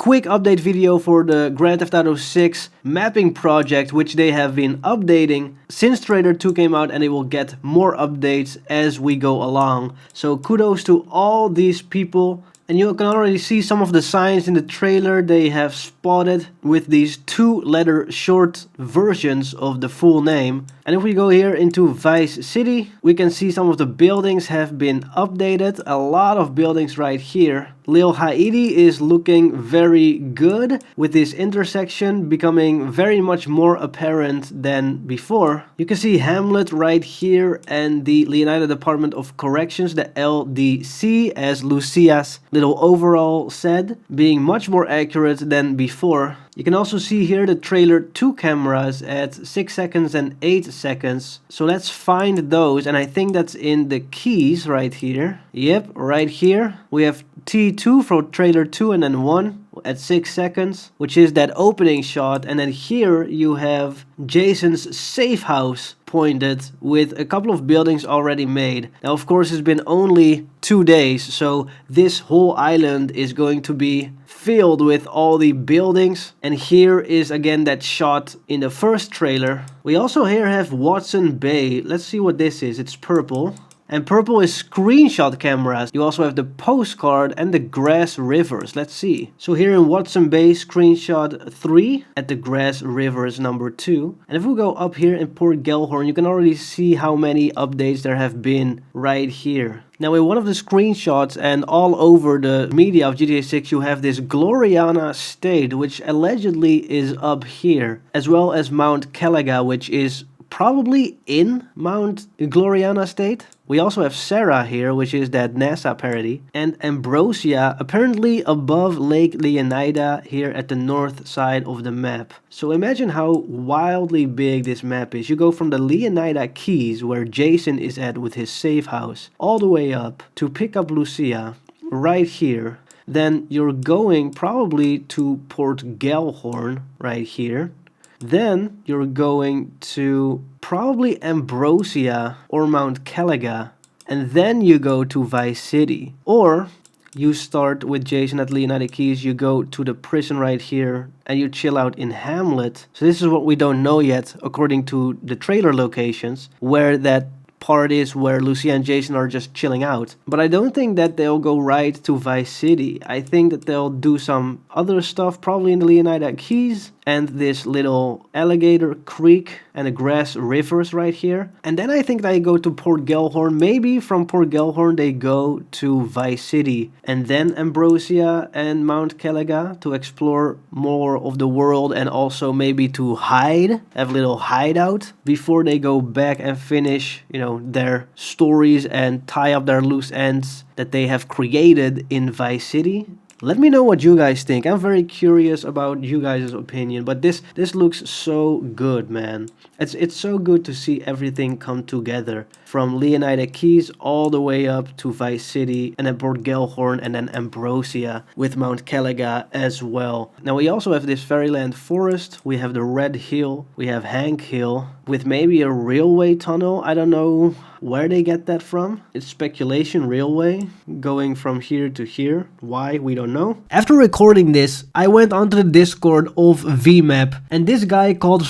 quick update video for the Grand Theft Auto 6 mapping project, which they have been updating since Trailer 2 came out, and it will get more updates as we go along. So kudos to all these people. And you can already see some of the signs in the trailer they have spotted with these 2-letter short versions of the full name. And if we go here into Vice City, we can see some of the buildings have been updated. A lot of buildings right here. Lil Haiti is looking very good with this intersection becoming very much more apparent than before. You can see Hamlet right here and the Leonida Department of Corrections, the LDC, as Lucia's little overall said, being much more accurate than before. You can also see here the Trailer 2 cameras at 6 seconds and 8 seconds. So let's find those, and I think that's in the keys right here. Yep, right here. We have T2 for Trailer 2 and then 1 at 6 seconds, which is that opening shot. And then here you have Jason's safe house pointed with a couple of buildings already made. Now, of course, it's been only 2 days, so this whole island is going to be filled with all the buildings. And here is again that shot in the first trailer. We also here have Watson Bay. Let's see what this is. It's purple. And purple is screenshot cameras. You also have the postcard and the grass rivers. Let's see. So here in Watson Bay, screenshot 3 at the grass rivers number 2. And if we go up here in Port Gellhorn, you can already see how many updates there have been right here. Now in one of the screenshots and all over the media of GTA 6, you have this Gloriana State, which allegedly is up here, as well as Mount Calaga, which is probably in Mount Gloriana State. We also have Sarah here, which is that NASA parody, and Ambrosia apparently above Lake Leonida here at the north side of the map. So imagine how wildly big this map is. You go from the Leonida Keys, where Jason is at with his safe house, all the way up to pick up Lucia right here. Then you're going probably to Port Gellhorn right here. Then you're going to probably Ambrosia or Mount Calaga, and then you go to Vice City. Or you start with Jason at Leonida Keys, you go to the prison right here, and you chill out in Hamlet. So this is what we don't know yet, according to the trailer locations, where that part is where Lucia and Jason are just chilling out. But I don't think that they'll go right to Vice City. I think that they'll do some other stuff, probably in the Leonida Keys and this little alligator creek and the grass rivers right here. And then I think they go to Port Gellhorn. Maybe from Port Gellhorn they go to Vice City and then Ambrosia and Mount Calaga to explore more of the world, and also maybe to hide, have a little hideout before they go back and finish, you know, their stories and tie up their loose ends that they have created in Vice City. Let me know what you guys think. I'm very curious about you guys' opinion, but this looks so good, man. It's so good to see everything come together, from Leonida Keys all the way up to Vice City, and then Port Gellhorn, and then Ambrosia with Mount Calaga as well. Now we also have this Fairyland Forest, we have the Red Hill, we have Hank Hill, with maybe a railway tunnel. I don't know where they get that from. It's speculation, railway going from here to here. Why, we don't know. After recording this, I went onto the Discord of VMap, and this guy called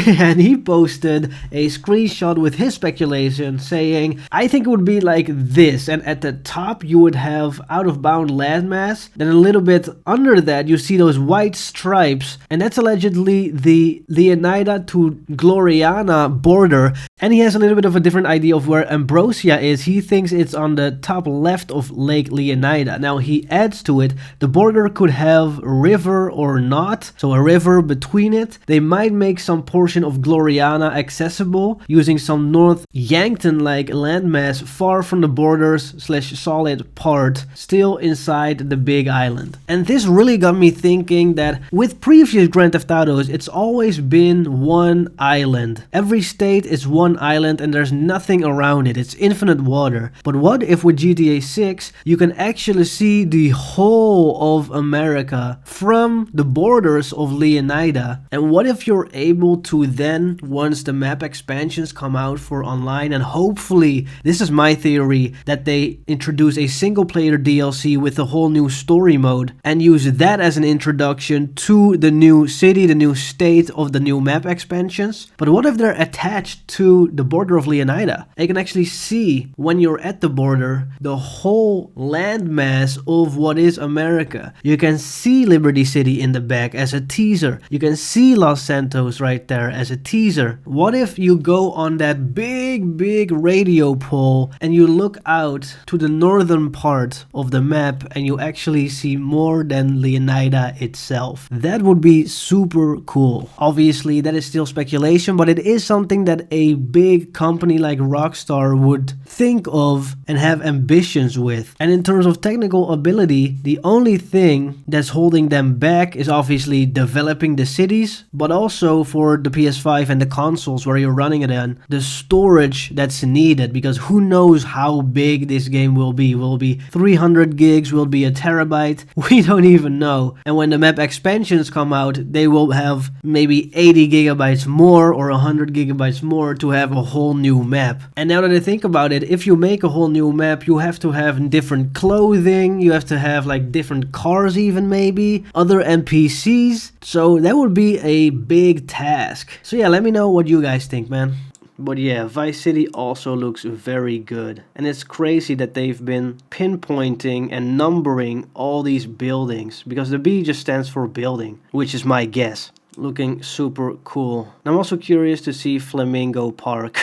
and he posted a screenshot with his speculation saying, I think it would be like this, and at the top you would have out of bound landmass, then a little bit under that you see those white stripes, and that's allegedly the Leonida to Gloriana border. And he has a little bit of a different idea of where Ambrosia is. He thinks it's on the top left of Lake Leonida. Now he adds to it, the border could have a river or not, so a river between it. They might make some portion of Gloriana accessible using some North Yankton-like landmass far from the borders / solid part, still inside the big island. And this really got me thinking that with previous Grand Theft Autos, it's always been one island. Every state is one one island and there's nothing around it. It's infinite water. But what if with GTA 6 you can actually see the whole of America from the borders of Leonida? And what if you're able to then, once the map expansions come out for online, and hopefully, this is my theory, that they introduce a single player DLC with a whole new story mode and use that as an introduction to the new city, the new state of the new map expansions. But what if they're attached to the border of Leonida? You can actually see when you're at the border the whole landmass of what is America. You can see Liberty City in the back as a teaser. You can see Los Santos right there as a teaser. What if you go on that big radio pole and you look out to the northern part of the map and you actually see more than Leonida itself? That would be super cool. Obviously, that is still speculation, but it is something that a big company like Rockstar would think of and have ambitions with. And in terms of technical ability, the only thing that's holding them back is obviously developing the cities, but also for the PS5 and the consoles where you're running it in, the storage that's needed, because who knows how big this game will be. Will it be 300 gigs? Will it be a terabyte? We don't even know. And when the map expansions come out, they will have maybe 80 gigabytes more or 100 gigabytes more to have a whole new map. And now that I think about it, if you make a whole new map, you have to have different clothing, you have to have like different cars even, maybe other NPCs. So that would be a big task. So yeah, let me know what you guys think, man. But yeah, Vice City also looks very good. And it's crazy that they've been pinpointing and numbering all these buildings, because the B just stands for building, which is my guess. Looking super cool. I'm also curious to see Flamingo Park.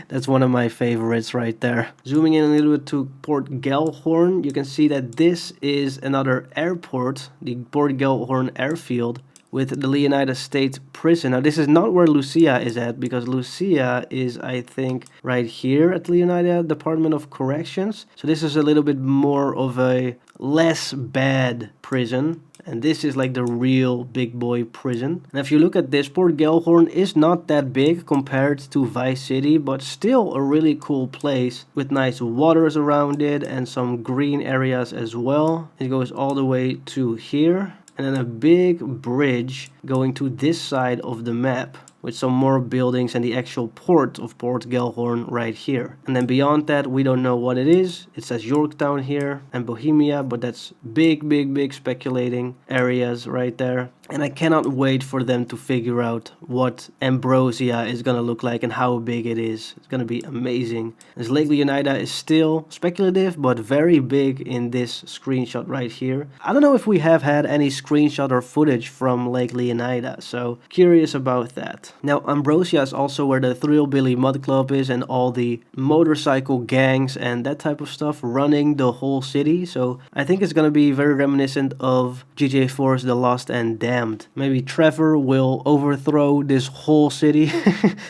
That's one of my favorites right there. Zooming in a little bit to Port Gellhorn, you can see that this is another airport, the Port Gellhorn airfield, with the Leonida State Prison. Now this is not where Lucia is at, because Lucia is, I think, right here at Leonida Department of Corrections. So this is a little bit more of a less bad prison. And this is like the real big boy prison. And if you look at this, Port Gellhorn is not that big compared to Vice City, but still a really cool place with nice waters around it and some green areas as well. It goes all the way to here. And then a big bridge going to this side of the map, with some more buildings and the actual port of Port Gellhorn right here. And then beyond that, we don't know what it is. It says Yorktown here and Bohemia, but that's big speculating areas right there. And I cannot wait for them to figure out what Ambrosia is gonna look like and how big it is. It's gonna be amazing. As Lake Leonida is still speculative, but very big in this screenshot right here. I don't know if we have had any screenshot or footage from Lake Leonida, so curious about that. Now, Ambrosia is also where the Thrillbilly Mud Club is and all the motorcycle gangs and that type of stuff running the whole city. So I think it's gonna be very reminiscent of GTA 4's The Lost and Damned. Maybe Trevor will overthrow this whole city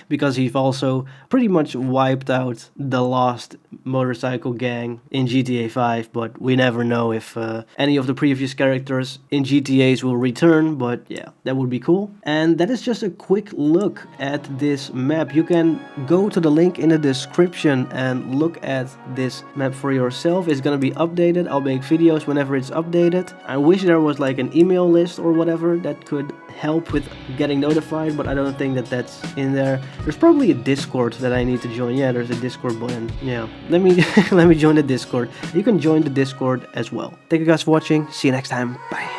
because he's also pretty much wiped out the Lost motorcycle gang in GTA 5, but we never know if any of the previous characters in GTAs will return. But yeah, that would be cool. And that is just a quick look at this map. You can go to the link in the description and look at this map for yourself. It's gonna be updated. I'll make videos whenever it's updated. I wish there was like an email list or whatever that could help with getting notified, but I don't think that that's in there. There's probably a Discord that I need to join. Yeah, there's a Discord button. Yeah, let me let me join the Discord. You can join the Discord as well. Thank you guys for watching. See you next time. Bye.